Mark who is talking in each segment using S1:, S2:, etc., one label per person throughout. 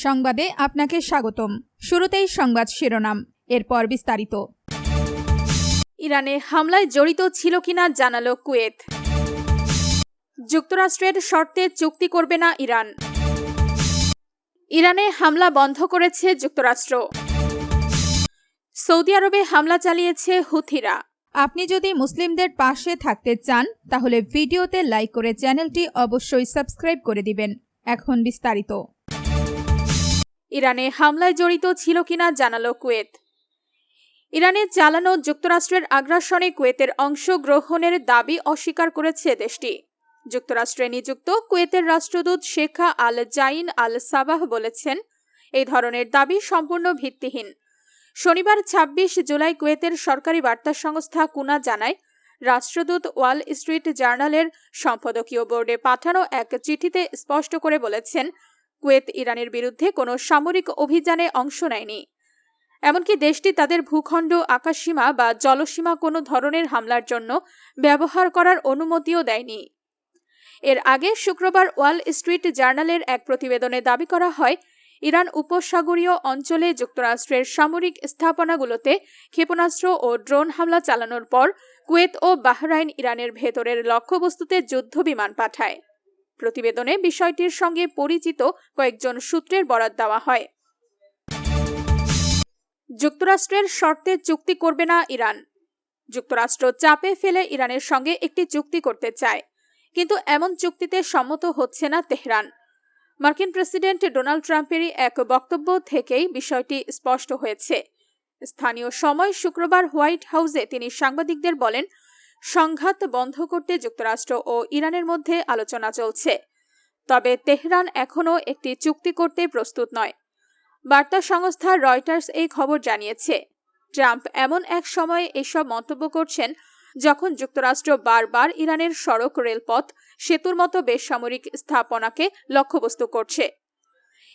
S1: সংবাদে আপনাকে স্বাগতম। শুরুতেই সংবাদ শিরোনাম, এরপর বিস্তারিত। ইরানে হামলায় জড়িত ছিল কিনা জানালো কুয়েত। যুক্তরাষ্ট্রের শর্তে চুক্তি করবে না ইরান। ইরানে হামলা বন্ধ করেছে যুক্তরাষ্ট্র। সৌদি আরবে হামলা চালিয়েছে হুথিরা। আপনি যদি মুসলিমদের পাশে থাকতে চান তাহলে ভিডিওতে লাইক করে চ্যানেলটি অবশ্যই সাবস্ক্রাইব করে দিবেন। এখন বিস্তারিত। ইরানে হামলায় জড়িত ছিল কিনা জানালো কুয়েত। ইরানে চালানো যুক্তরাষ্ট্রের আগ্রাসনে কুয়েতের অংশগ্রহণের দাবি অস্বীকার করেছে দেশটি। যুক্তরাষ্ট্রে নিযুক্ত কুয়েতের রাষ্ট্রদূত শেখা আল জাইন আল সাবাহ বলেছেন, এই ধরনের দাবি সম্পূর্ণ ভিত্তিহীন। শনিবার ২৬ জুলাই কুয়েতের সরকারি বার্তা সংস্থা কুনা জানায়, রাষ্ট্রদূত ওয়াল স্ট্রিট জার্নালের সম্পাদকীয় বোর্ডে পাঠানো এক চিঠিতে স্পষ্ট করে বলেছেন, কুয়েত ইরানের বিরুদ্ধে কোনো সামরিক অভিযানে অংশ নেয়নি। এমনকি দেশটি তাদের ভূখণ্ড, আকাশসীমা বা জলসীমা কোনো ধরনের হামলার জন্য ব্যবহার করার অনুমতিও দেয়নি। এর আগে শুক্রবার ওয়াল স্ট্রিট জার্নালের এক প্রতিবেদনে দাবি করা হয়, ইরান উপসাগরীয় অঞ্চলে যুক্তরাষ্ট্রের সামরিক স্থাপনাগুলোতে ক্ষেপণাস্ত্র ও ড্রোন হামলা চালানোর পর কুয়েত ও বাহরাইন ইরানের ভেতরের লক্ষ্যবস্তুতে যুদ্ধবিমান পাঠায়। প্রতিবেদনে বিষয়টির সঙ্গে পরিচিত কয়েকজন সূত্রের বরাত দেওয়া হয়। যুক্তরাষ্ট্রের শর্তে চুক্তি করবে না ইরান। যুক্তরাষ্ট্র চাপে ফেলে ইরানের সঙ্গে একটি চুক্তি করতে চায়, কিন্তু এমন চুক্তিতে সম্মত হচ্ছে না তেহরান। মার্কিন প্রেসিডেন্ট ডোনাল্ড ট্রাম্পেরই এক বক্তব্য থেকেই বিষয়টি স্পষ্ট হয়েছে। স্থানীয় সময় শুক্রবার হোয়াইট হাউসে তিনি সাংবাদিকদের বলেন, সংঘাত বন্ধ করতে যুক্তরাষ্ট্র ও ইরানের মধ্যে আলোচনা চলছে, তবে তেহরান এখনও একটি চুক্তি করতে প্রস্তুত নয়। বার্তা সংস্থা রয়টার্স এই খবর জানিয়েছে। ট্রাম্প এমন এক সময়ে এসব মন্তব্য করছেন যখন যুক্তরাষ্ট্র বারবার ইরানের সড়ক, রেলপথ, সেতুর মতো বেসামরিক স্থাপনাকে লক্ষ্যবস্তু করছে।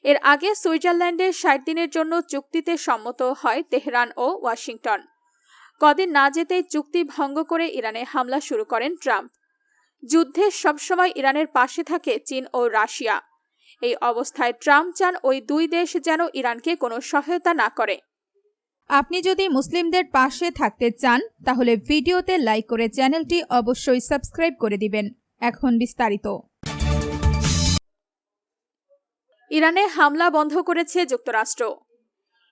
S1: এর আগে সুইজারল্যান্ডে ৬০ দিনের জন্য চুক্তিতে সম্মত হয় তেহরান ও ওয়াশিংটন। কদিন না যেতেই চুক্তি ভঙ্গ করে ইরানে হামলা শুরু করেন ট্রাম্প। যুদ্ধে সবসময় ইরানের পাশে থাকে চীন ও রাশিয়া। এই অবস্থায় ট্রাম্প চান ওই দুই দেশ যেন ইরানকে কোনো সহায়তা না করে। আপনি যদি মুসলিমদের পাশে থাকতে চান তাহলে ভিডিওতে লাইক করে চ্যানেলটি অবশ্যই সাবস্ক্রাইব করে দিবেন। এখন বিস্তারিত। ইরানে হামলা বন্ধ করেছে যুক্তরাষ্ট্র।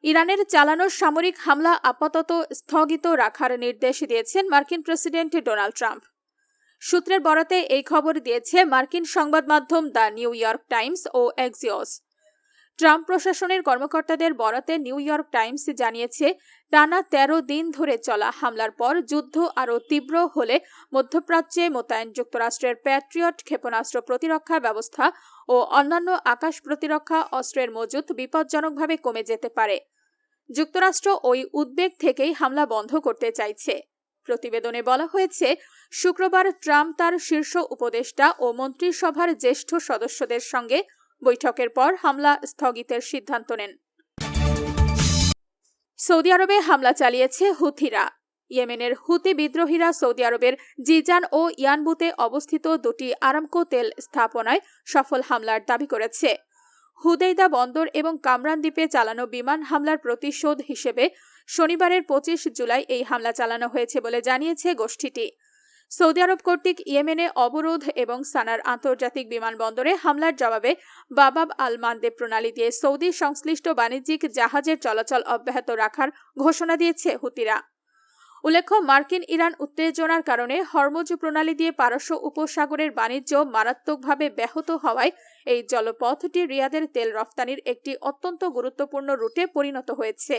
S1: ইরানের চালানো সামরিক হামলা আপাতত স্থগিত রাখার নির্দেশ দিয়েছেন মার্কিন প্রেসিডেন্ট ডোনাল্ড ট্রাম্প। সূত্রের বরাতে এই খবর দিয়েছে মার্কিন সংবাদ মাধ্যম দ্য নিউ ইয়র্ক টাইমস ও এক্সিওস। ট্রাম্প প্রশাসনের কর্মকর্তাদের বরাতে নিউ ইয়র্ক টাইমস জানিয়েছে, টানা ১৩ দিন ধরে চলা হামলার পর যুদ্ধ আরও তীব্র হলে মধ্যপ্রাচ্যে মোতায়েন যুক্তরাষ্ট্রের প্যাট্রিয়ট ক্ষেপণাস্ত্র প্রতিরক্ষা ব্যবস্থা ও অন্যান্য আকাশ প্রতিরক্ষা অস্ত্রের মজুত বিপজ্জনকভাবে কমে যেতে পারে। যুক্তরাষ্ট্র ওই উদ্বেগ থেকেই হামলা বন্ধ করতে চাইছে। প্রতিবেদনে বলা হয়েছে, শুক্রবার ট্রাম্প তার শীর্ষ উপদেষ্টা ও মন্ত্রিসভার জ্যেষ্ঠ সদস্যদের সঙ্গে বৈঠকের পর হামলা স্থগিতের সিদ্ধান্ত নেন। সৌদি আরবে হামলা চালিয়েছে হুথিরা। ইয়েমেনের হুতি বিদ্রোহীরা সৌদি আরবের জিজান ও ইয়ানবুতে অবস্থিত দুটি আরামকো তেল স্থাপনায় সফল হামলার দাবি করেছে। হুদেইদা বন্দর এবং কামরান দ্বীপে চালানো বিমান হামলার প্রতিশোধ হিসেবে শনিবারের ২৫ জুলাই এই হামলা চালানো হয়েছে বলে জানিয়েছে গোষ্ঠীটি। সৌদি আরব কর্তৃক ইয়েমেনে অবরোধ এবং সানার আন্তর্জাতিক বিমানবন্দরে হামলার জবাবে বাবাব আল মানদেব প্রণালী দিয়ে সৌদি সংশ্লিষ্ট বাণিজ্যিক জাহাজের চলাচল অব্যাহত রাখার ঘোষণা দিয়েছে হুতিরা। উল্লেখ্য, মার্কিন ইরান উত্তেজনার কারণে হরমুজ প্রণালী দিয়ে পারস্য উপসাগরের বাণিজ্য মারাত্মকভাবে ব্যাহত হওয়ায় এই জলপথটি রিয়াদের তেল রফতানির একটি অত্যন্ত গুরুত্বপূর্ণ রুটে পরিণত হয়েছে।